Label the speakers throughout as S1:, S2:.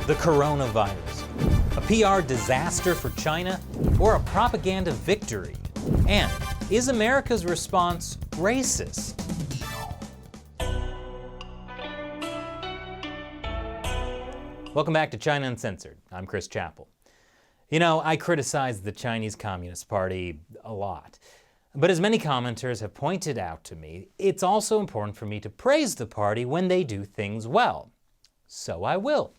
S1: the coronavirus? A PR disaster for China or a propaganda victory? And is America's response racist? Welcome back to China Uncensored. I'm Chris Chappell. You know, I criticize the Chinese Communist Party a lot. But as many commenters have pointed out to me, it's also important for me to praise the party when they do things well. So I will.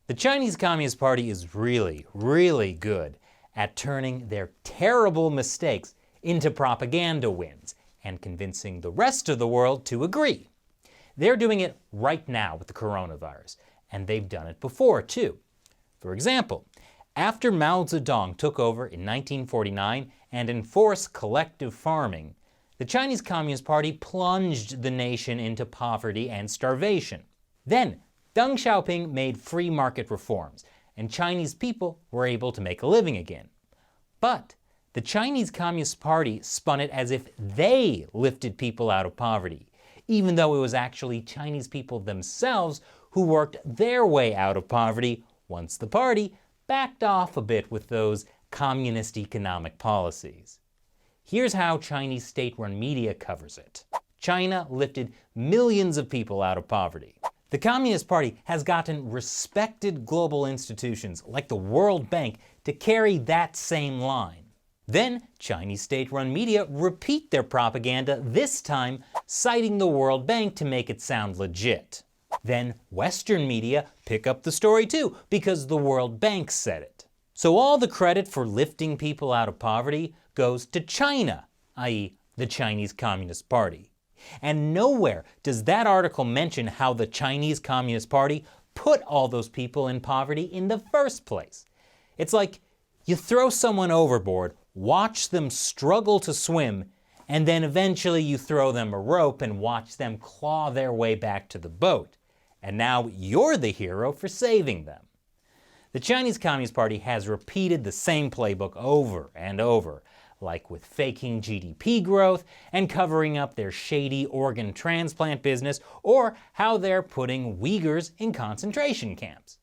S1: The Chinese Communist Party is really, really good at turning their terrible mistakes into propaganda wins and convincing the rest of the world to agree. They're doing it right now with the coronavirus, and they've done it before too. For example, after Mao Zedong took over in 1949 and enforced collective farming, the Chinese Communist Party plunged the nation into poverty and starvation. Then, Deng Xiaoping made free market reforms, and Chinese people were able to make a living again. But the Chinese Communist Party spun it as if they lifted people out of poverty, even though it was actually Chinese people themselves who worked their way out of poverty once the party backed off a bit with those communist economic policies. Here's how Chinese state-run media covers it. China lifted millions of people out of poverty. The Communist Party has gotten respected global institutions like the World Bank to carry that same line. Then, Chinese state-run media repeat their propaganda, this time citing the World Bank to make it sound legit. Then Western media pick up the story too, because the World Bank said it. So all the credit for lifting people out of poverty goes to China, i.e. the Chinese Communist Party. And nowhere does that article mention how the Chinese Communist Party put all those people in poverty in the first place. It's like you throw someone overboard, watch them struggle to swim, and then eventually you throw them a rope and watch them claw their way back to the boat. And now you're the hero for saving them. The Chinese Communist Party has repeated the same playbook over and over, like with faking GDP growth and covering up their shady organ transplant business, or how they're putting Uyghurs in concentration camps.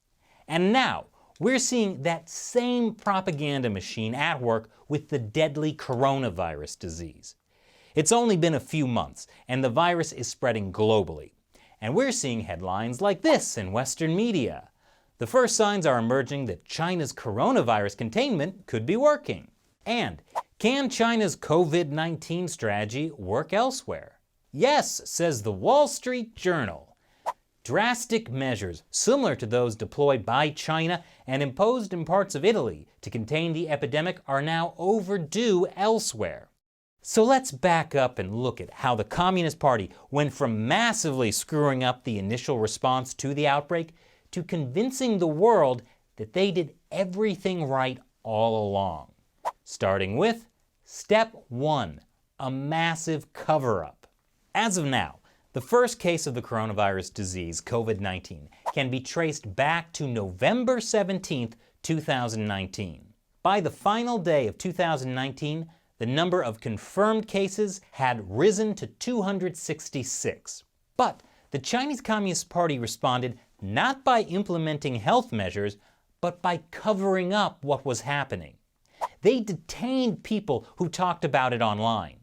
S1: And now we're seeing that same propaganda machine at work with the deadly coronavirus disease. It's only been a few months, and the virus is spreading globally. And we're seeing headlines like this in Western media. The first signs are emerging that China's coronavirus containment could be working. And can China's COVID-19 strategy work elsewhere? Yes, says the Wall Street Journal. Drastic measures similar to those deployed by China and imposed in parts of Italy to contain the epidemic are now overdue elsewhere. So let's back up and look at how the Communist Party went from massively screwing up the initial response to the outbreak to convincing the world that they did everything right all along. Starting with Step 1, a massive cover-up. As of now, the first case of the coronavirus disease, COVID-19, can be traced back to November 17, 2019. By the final day of 2019, the number of confirmed cases had risen to 266. But the Chinese Communist Party responded not by implementing health measures, but by covering up what was happening. They detained people who talked about it online.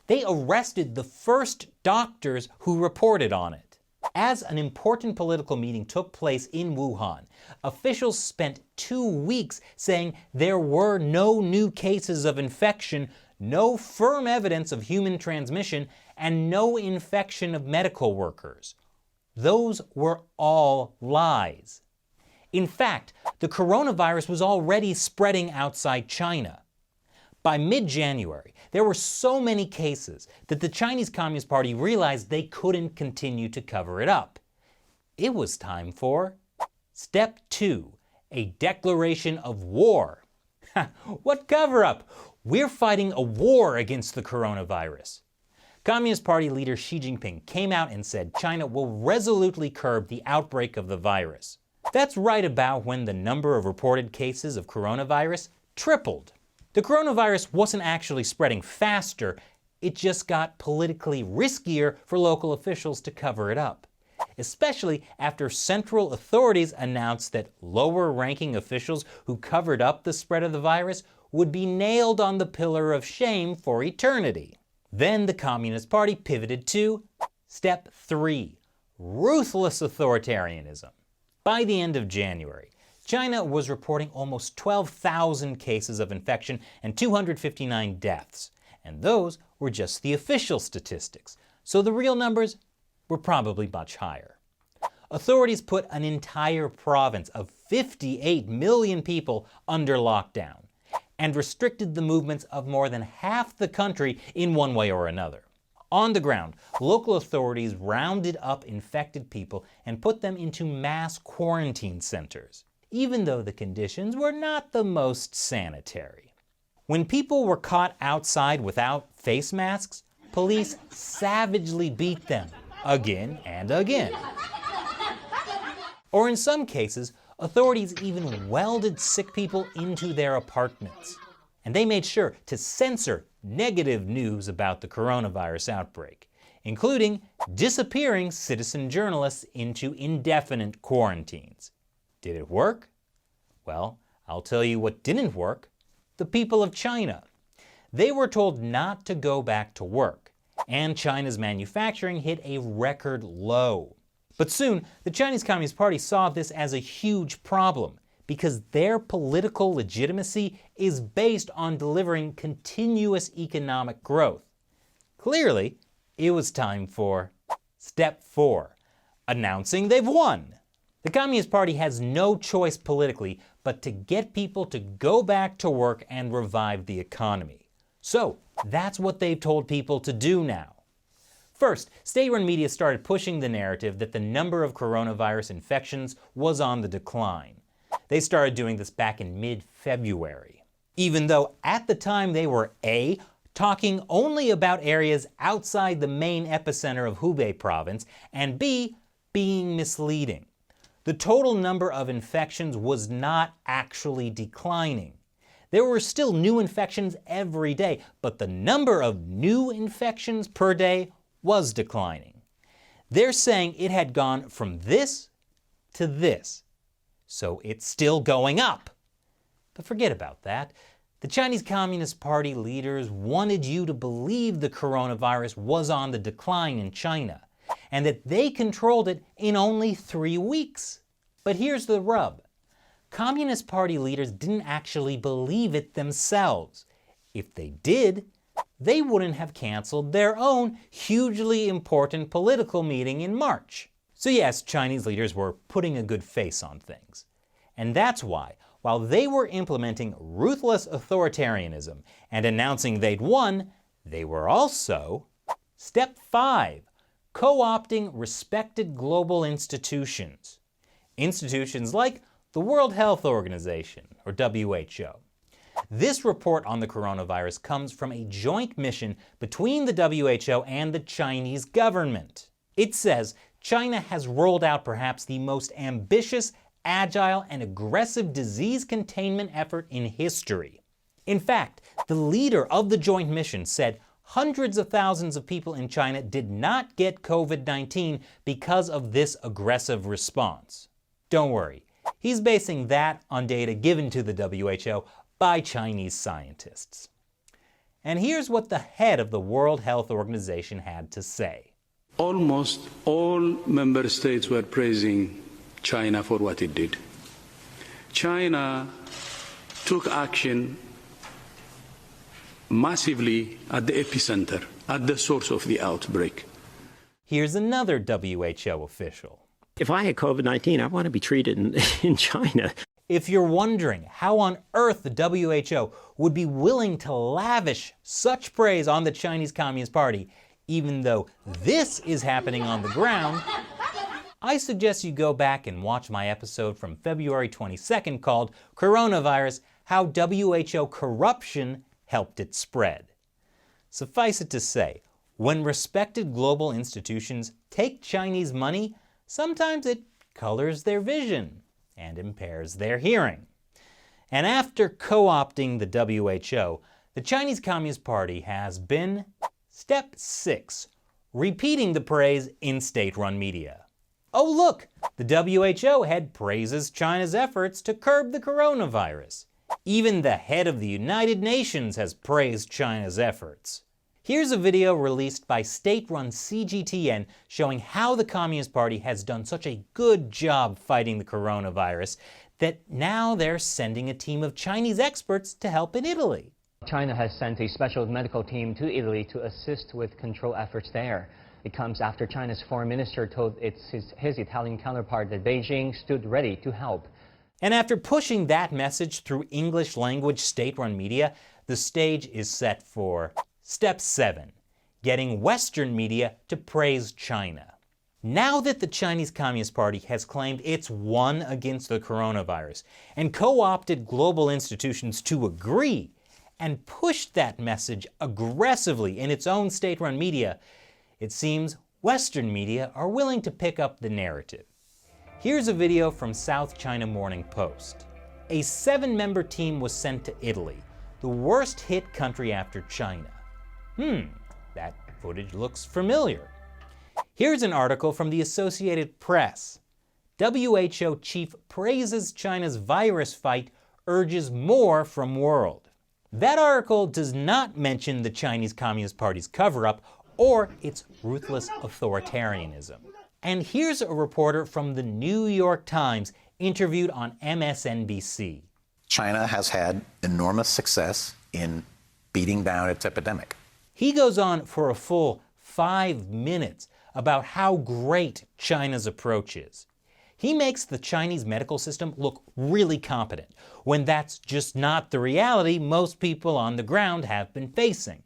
S1: They arrested the first doctors who reported on it. As an important political meeting took place in Wuhan, officials spent 2 weeks saying there were no new cases of infection, no firm evidence of human transmission, and no infection of medical workers. Those were all lies. In fact, the coronavirus was already spreading outside China. By mid-January, there were so many cases that the Chinese Communist Party realized they couldn't continue to cover it up. It was time for Step 2, a declaration of war. What cover-up? We're fighting a war against the coronavirus. Communist Party leader Xi Jinping came out and said China will resolutely curb the outbreak of the virus. That's right about when the number of reported cases of coronavirus tripled. The coronavirus wasn't actually spreading faster, it just got politically riskier for local officials to cover it up. especially after central authorities announced that lower-ranking officials who covered up the spread of the virus would be nailed on the pillar of shame for eternity. Then the Communist Party pivoted to Step 3, ruthless authoritarianism. By the end of January, China was reporting almost 12,000 cases of infection and 259 deaths, and those were just the official statistics, so the real numbers were probably much higher. Authorities put an entire province of 58 million people under lockdown and restricted the movements of more than half the country in one way or another. On the ground, local authorities rounded up infected people and put them into mass quarantine centers, even though the conditions were not the most sanitary. When people were caught outside without face masks, police savagely beat them again and again. Or in some cases, authorities even welded sick people into their apartments. And they made sure to censor negative news about the coronavirus outbreak, including disappearing citizen journalists into indefinite quarantines. Did it work? Well, I'll tell you what didn't work. The people of China. They were told not to go back to work, and China's manufacturing hit a record low. But soon, the Chinese Communist Party saw this as a huge problem because their political legitimacy is based on delivering continuous economic growth. Clearly, it was time for Step 4, announcing they've won. The Communist Party has no choice politically but to get people to go back to work and revive the economy. So that's what they've told people to do now. First, state-run media started pushing the narrative that the number of coronavirus infections was on the decline. They started doing this back in mid-February, even though at the time they were A, talking only about areas outside the main epicenter of Hubei province, and B, being misleading. The total number of infections was not actually declining. There were still new infections every day, but the number of new infections per day was declining. They're saying it had gone from this to this, so it's still going up. But forget about that. The Chinese Communist Party leaders wanted you to believe the coronavirus was on the decline in China, and that they controlled it in only 3 weeks. But here's the rub. Communist Party leaders didn't actually believe it themselves. If they did, they wouldn't have canceled their own hugely important political meeting in March. So yes, Chinese leaders were putting a good face on things. And that's why, while they were implementing ruthless authoritarianism and announcing they'd won, they were also, Step 5, co-opting respected global institutions. Institutions like the World Health Organization, or WHO. This report on the coronavirus comes from a joint mission between the WHO and the Chinese government. It says China has rolled out perhaps the most ambitious, agile, and aggressive disease containment effort in history. In fact, the leader of the joint mission said hundreds of thousands of people in China did not get COVID-19 because of this aggressive response. Don't worry, he's basing that on data given to the WHO by Chinese scientists. And here's what the head of the World Health Organization had to say.
S2: Almost all member states were praising China for what it did. China took action massively at the epicenter, at the source of the outbreak.
S1: Here's another WHO official.
S3: If I had COVID-19, I want to be treated in China.
S1: If you're wondering how on earth the WHO would be willing to lavish such praise on the Chinese Communist Party, even though this is happening on the ground, I suggest you go back and watch my episode from February 22nd called Coronavirus, How WHO Corruption Helped It Spread. Suffice it to say, when respected global institutions take Chinese money, sometimes it colors their vision and impairs their hearing. And after co-opting the WHO, the Chinese Communist Party has been Step 6, repeating the praise in state-run media. Oh look, the WHO head praises China's efforts to curb the coronavirus. Even the head of the United Nations has praised China's efforts. Here's a video released by state-run CGTN showing how the Communist Party has done such a good job fighting the coronavirus that now they're sending a team of Chinese experts to help in Italy.
S4: China has sent a special medical team to Italy to assist with control efforts there. It comes after China's foreign minister told his Italian counterpart that Beijing stood ready to help.
S1: And after pushing that message through English-language state-run media, the stage is set for Step 7, getting Western media to praise China. Now that the Chinese Communist Party has claimed it's won against the coronavirus and co-opted global institutions to agree and pushed that message aggressively in its own state-run media, it seems Western media are willing to pick up the narrative. Here's a video from South China Morning Post. A 7-member team was sent to Italy, the worst hit country after China. That footage looks familiar. Here's an article from the Associated Press. WHO chief praises China's virus fight, urges more from world. That article does not mention the Chinese Communist Party's cover-up or its ruthless authoritarianism. And here's a reporter from the New York Times interviewed on MSNBC.
S5: China has had enormous success in beating down its epidemic.
S1: He goes on for a full 5 minutes about how great China's approach is. He makes the Chinese medical system look really competent, when that's just not the reality most people on the ground have been facing.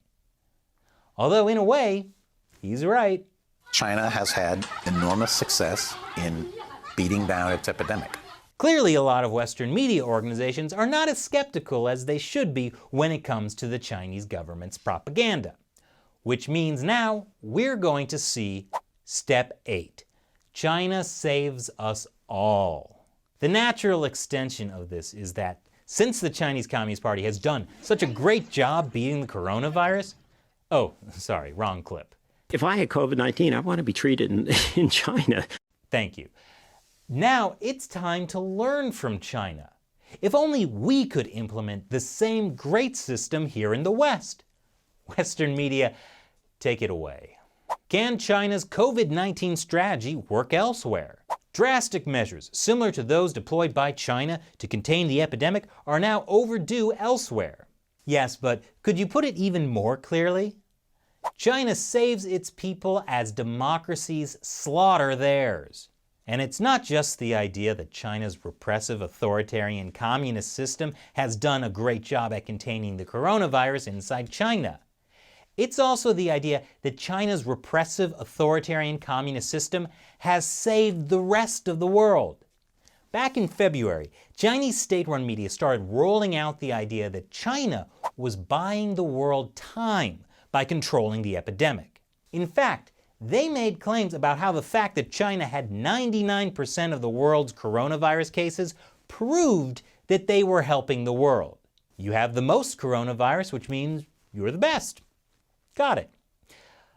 S1: Although in a way, he's right.
S5: China has had enormous success in beating down its epidemic.
S1: Clearly, a lot of Western media organizations are not as skeptical as they should be when it comes to the Chinese government's propaganda. Which means now we're going to see Step 8. China saves us all. The natural extension of this is that since the Chinese Communist Party has done such a great job beating the coronavirus, oh, sorry, wrong clip.
S3: If I had COVID-19, I want to be treated in China.
S1: Thank you. Now it's time to learn from China. If only we could implement the same great system here in the West. Western media, take it away. Can China's COVID-19 strategy work elsewhere? Drastic measures similar to those deployed by China to contain the epidemic are now overdue elsewhere. Yes, but could you put it even more clearly? China saves its people as democracies slaughter theirs. And it's not just the idea that China's repressive, authoritarian, communist system has done a great job at containing the coronavirus inside China. It's also the idea that China's repressive, authoritarian, communist system has saved the rest of the world. Back in February, Chinese state-run media started rolling out the idea that China was buying the world time by controlling the epidemic. In fact, they made claims about how the fact that China had 99% of the world's coronavirus cases proved that they were helping the world. You have the most coronavirus, which means you're the best. Got it.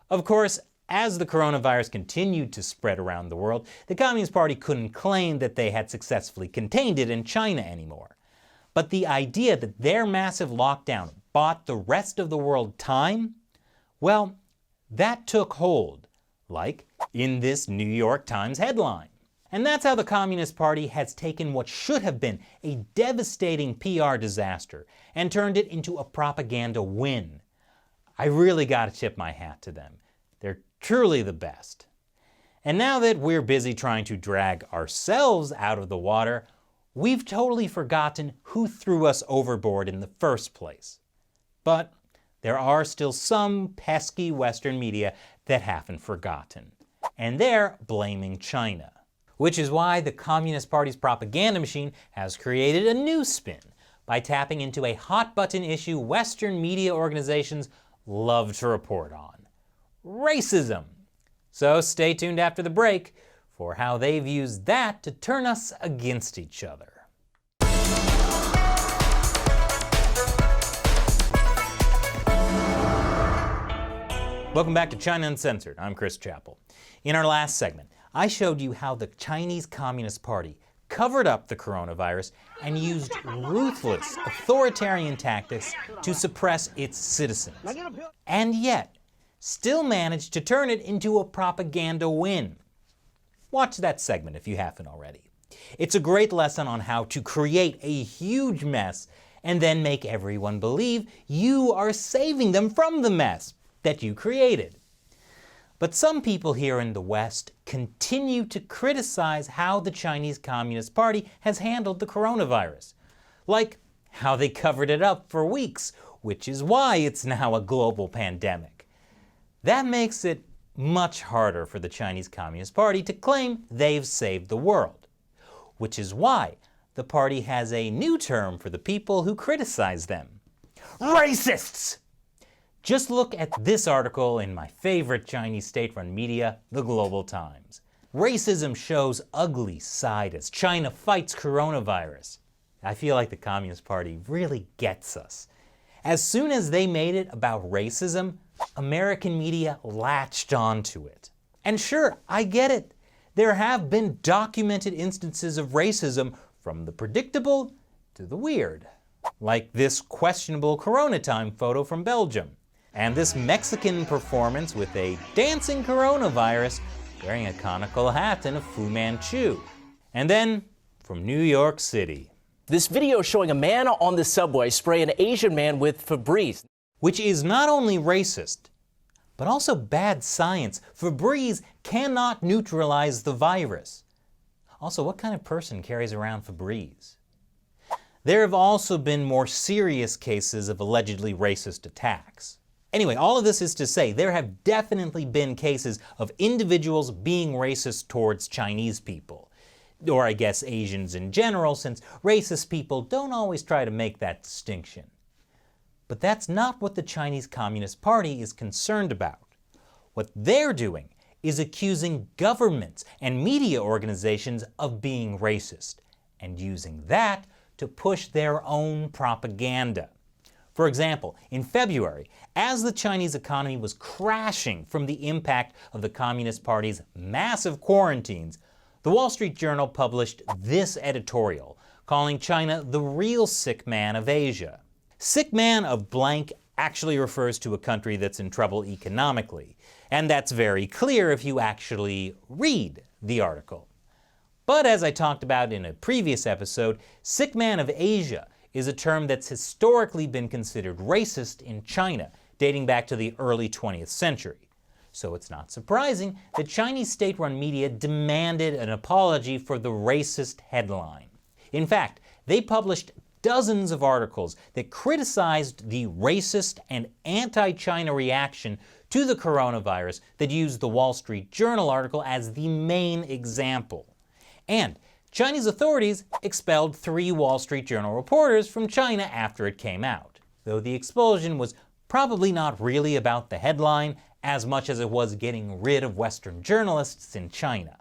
S1: Of course, as the coronavirus continued to spread around the world, the Communist Party couldn't claim that they had successfully contained it in China anymore. But the idea that their massive lockdown bought the rest of the world time, well, that took hold, like in this New York Times headline. And that's how the Communist Party has taken what should have been a devastating PR disaster and turned it into a propaganda win. I really got to tip my hat to them. They're truly the best. And now that we're busy trying to drag ourselves out of the water, we've totally forgotten who threw us overboard in the first place. But there are still some pesky Western media that haven't forgotten. And they're blaming China. Which is why the Communist Party's propaganda machine has created a new spin by tapping into a hot-button issue Western media organizations love to report on: racism. So stay tuned after the break for how they've used that to turn us against each other. Welcome back to China Uncensored. I'm Chris Chappell. In our last segment, I showed you how the Chinese Communist Party covered up the coronavirus and used ruthless authoritarian tactics to suppress its citizens, and yet still managed to turn it into a propaganda win. Watch that segment if you haven't already. It's a great lesson on how to create a huge mess and then make everyone believe you are saving them from the mess that you created. But some people here in the West continue to criticize how the Chinese Communist Party has handled the coronavirus, like how they covered it up for weeks, which is why it's now a global pandemic. That makes it much harder for the Chinese Communist Party to claim they've saved the world, which is why the party has a new term for the people who criticize them: racists! Just look at this article in my favorite Chinese state-run media, the Global Times. Racism shows ugly side as China fights coronavirus. I feel like the Communist Party really gets us. As soon as they made it about racism, American media latched onto it. And sure, I get it. There have been documented instances of racism, from the predictable to the weird. Like this questionable Corona time photo from Belgium, and this Mexican performance with a dancing coronavirus wearing a conical hat and a Fu Manchu. And then, from New York City.
S6: This video showing a man on the subway spray an Asian man with Febreze.
S1: Which is not only racist, but also bad science. Febreze cannot neutralize the virus. Also, what kind of person carries around Febreze? There have also been more serious cases of allegedly racist attacks. Anyway, all of this is to say there have definitely been cases of individuals being racist towards Chinese people. Or I guess Asians in general, since racist people don't always try to make that distinction. But that's not what the Chinese Communist Party is concerned about. What they're doing is accusing governments and media organizations of being racist, and using that to push their own propaganda. For example, in February, as the Chinese economy was crashing from the impact of the Communist Party's massive quarantines, the Wall Street Journal published this editorial, calling China the real sick man of Asia. Sick man of blank actually refers to a country that's in trouble economically, and that's very clear if you actually read the article. But as I talked about in a previous episode, sick man of Asia is a term that's historically been considered racist in China, dating back to the early 20th century. So it's not surprising that Chinese state-run media demanded an apology for the racist headline. In fact, they published dozens of articles that criticized the racist and anti-China reaction to the coronavirus that used the Wall Street Journal article as the main example. And Chinese authorities expelled 3 Wall Street Journal reporters from China after it came out, though the expulsion was probably not really about the headline as much as it was getting rid of Western journalists in China.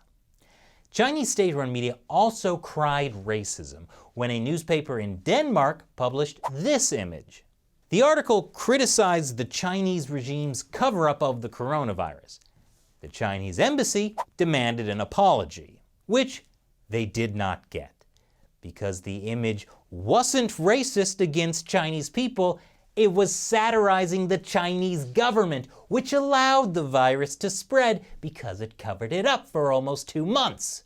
S1: Chinese state-run media also cried racism when a newspaper in Denmark published this image. The article criticized the Chinese regime's cover-up of the coronavirus. The Chinese embassy demanded an apology, which they did not get, because the image wasn't racist against Chinese people, it was satirizing the Chinese government, which allowed the virus to spread because it covered it up for almost 2 months.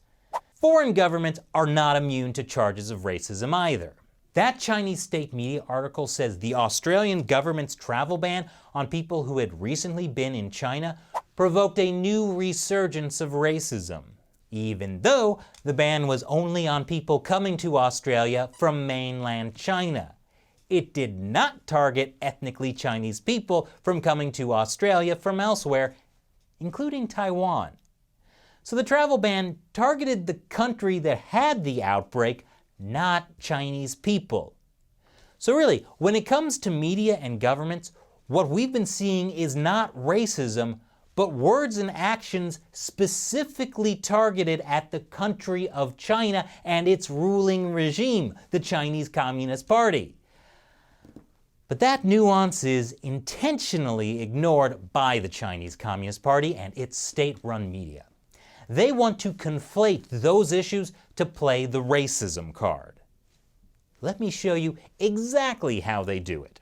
S1: Foreign governments are not immune to charges of racism either. That Chinese state media article says the Australian government's travel ban on people who had recently been in China provoked a new resurgence of racism, even though the ban was only on people coming to Australia from mainland China. It did not target ethnically Chinese people from coming to Australia from elsewhere, including Taiwan. So the travel ban targeted the country that had the outbreak, not Chinese people. So really, when it comes to media and governments, what we've been seeing is not racism, but words and actions specifically targeted at the country of China and its ruling regime, the Chinese Communist Party. But that nuance is intentionally ignored by the Chinese Communist Party and its state-run media. they want to conflate those issues to play the racism card. Let me show you exactly how they do it.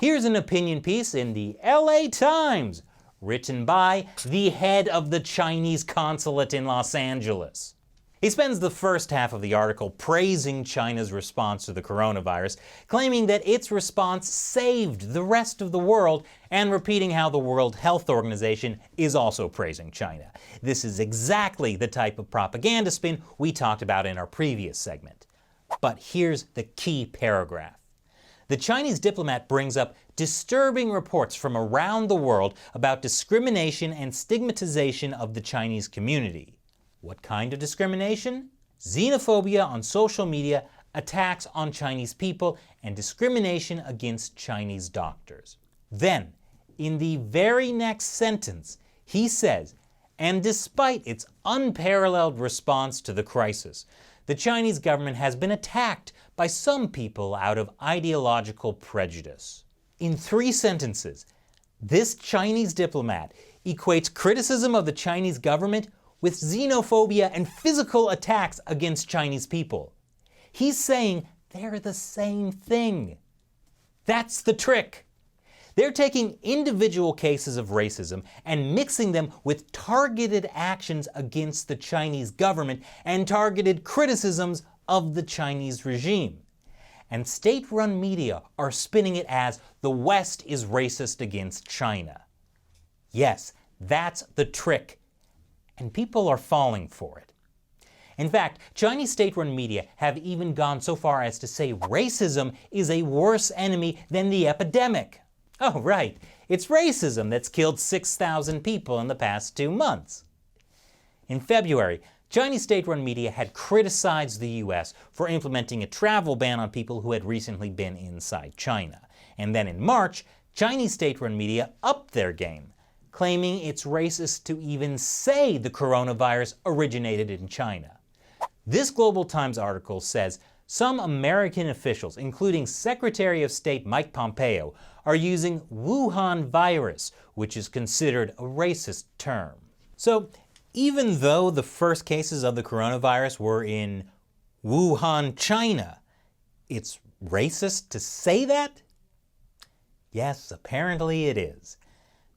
S1: Here's an opinion piece in the LA Times, written by the head of the Chinese consulate in Los Angeles. He spends the first half of the article praising China's response to the coronavirus, claiming that its response saved the rest of the world, and repeating how the World Health Organization is also praising China. This is exactly the type of propaganda spin we talked about in our previous segment. But here's the key paragraph. The Chinese diplomat brings up disturbing reports from around the world about discrimination and stigmatization of the Chinese community. What kind of discrimination? Xenophobia on social media, attacks on Chinese people, and discrimination against Chinese doctors. Then, in the very next sentence, he says, and despite its unparalleled response to the crisis, the Chinese government has been attacked by some people out of ideological prejudice. In 3 sentences, this Chinese diplomat equates criticism of the Chinese government with xenophobia and physical attacks against Chinese people. He's saying they're the same thing. That's the trick. They're taking individual cases of racism and mixing them with targeted actions against the Chinese government and targeted criticisms of the Chinese regime. And state-run media are spinning it as the West is racist against China. Yes, that's the trick. And people are falling for it. In fact, Chinese state-run media have even gone so far as to say racism is a worse enemy than the epidemic. Oh, right, it's racism that's killed 6,000 people in the past 2 months. In February, Chinese state-run media had criticized the U.S. for implementing a travel ban on people who had recently been inside China. And then in March, Chinese state-run media upped their game, claiming it's racist to even say the coronavirus originated in China. This Global Times article says some American officials, including Secretary of State Mike Pompeo, are using Wuhan virus, which is considered a racist term. So, even though the first cases of the coronavirus were in Wuhan, China, it's racist to say that? Yes, apparently it is.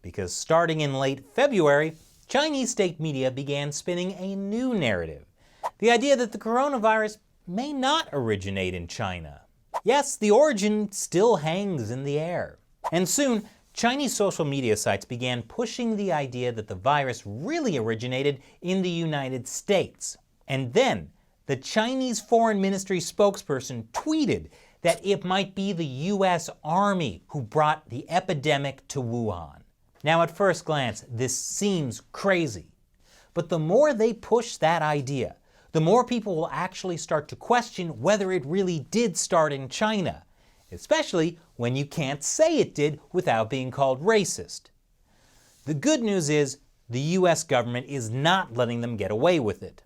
S1: Because starting in late February, Chinese state media began spinning a new narrative. The idea that the coronavirus may not originate in China. Yes, the origin still hangs in the air. And soon, Chinese social media sites began pushing the idea that the virus really originated in the United States. And then, the Chinese Foreign Ministry spokesperson tweeted that it might be the U.S. Army who brought the epidemic to Wuhan. Now, at first glance, this seems crazy. But the more they push that idea, the more people will actually start to question whether it really did start in China, especially when you can't say it did without being called racist. The good news is the U.S. government is not letting them get away with it.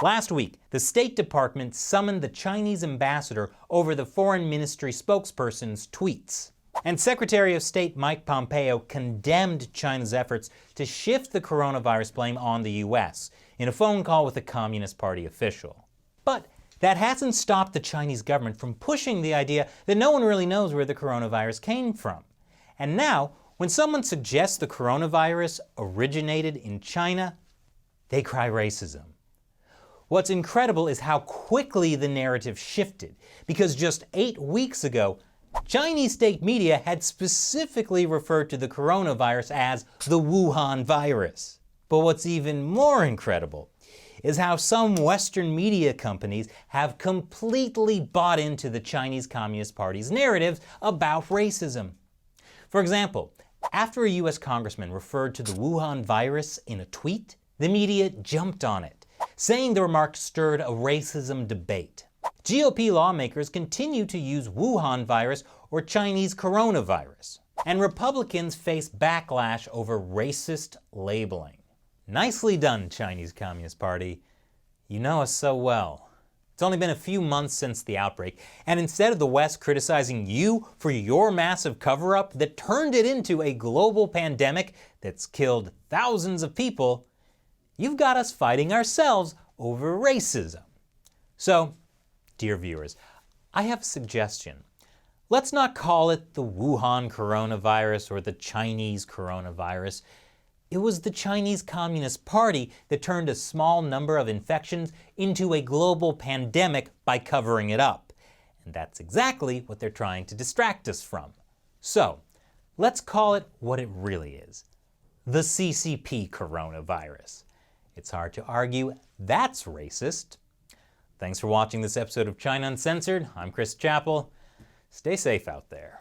S1: Last week, the State Department summoned the Chinese ambassador over the Foreign Ministry spokesperson's tweets. And Secretary of State Mike Pompeo condemned China's efforts to shift the coronavirus blame on the U.S. in a phone call with a Communist Party official. But that hasn't stopped the Chinese government from pushing the idea that no one really knows where the coronavirus came from. And now, when someone suggests the coronavirus originated in China, they cry racism. What's incredible is how quickly the narrative shifted, because just 8 weeks ago, Chinese state media had specifically referred to the coronavirus as the Wuhan virus. But what's even more incredible is how some Western media companies have completely bought into the Chinese Communist Party's narratives about racism. For example, after a U.S. congressman referred to the Wuhan virus in a tweet, the media jumped on it, saying the remark stirred a racism debate. GOP lawmakers continue to use Wuhan virus or Chinese coronavirus, and Republicans face backlash over racist labeling. Nicely done, Chinese Communist Party. You know us so well. It's only been a few months since the outbreak, and instead of the West criticizing you for your massive cover-up that turned it into a global pandemic that's killed thousands of people, you've got us fighting ourselves over racism. So, dear viewers, I have a suggestion. Let's not call it the Wuhan coronavirus or the Chinese coronavirus. It was the Chinese Communist Party that turned a small number of infections into a global pandemic by covering it up. And that's exactly what they're trying to distract us from. So, let's call it what it really is. The CCP coronavirus. It's hard to argue that's racist. Thanks for watching this episode of China Uncensored. I'm Chris Chappell. Stay safe out there.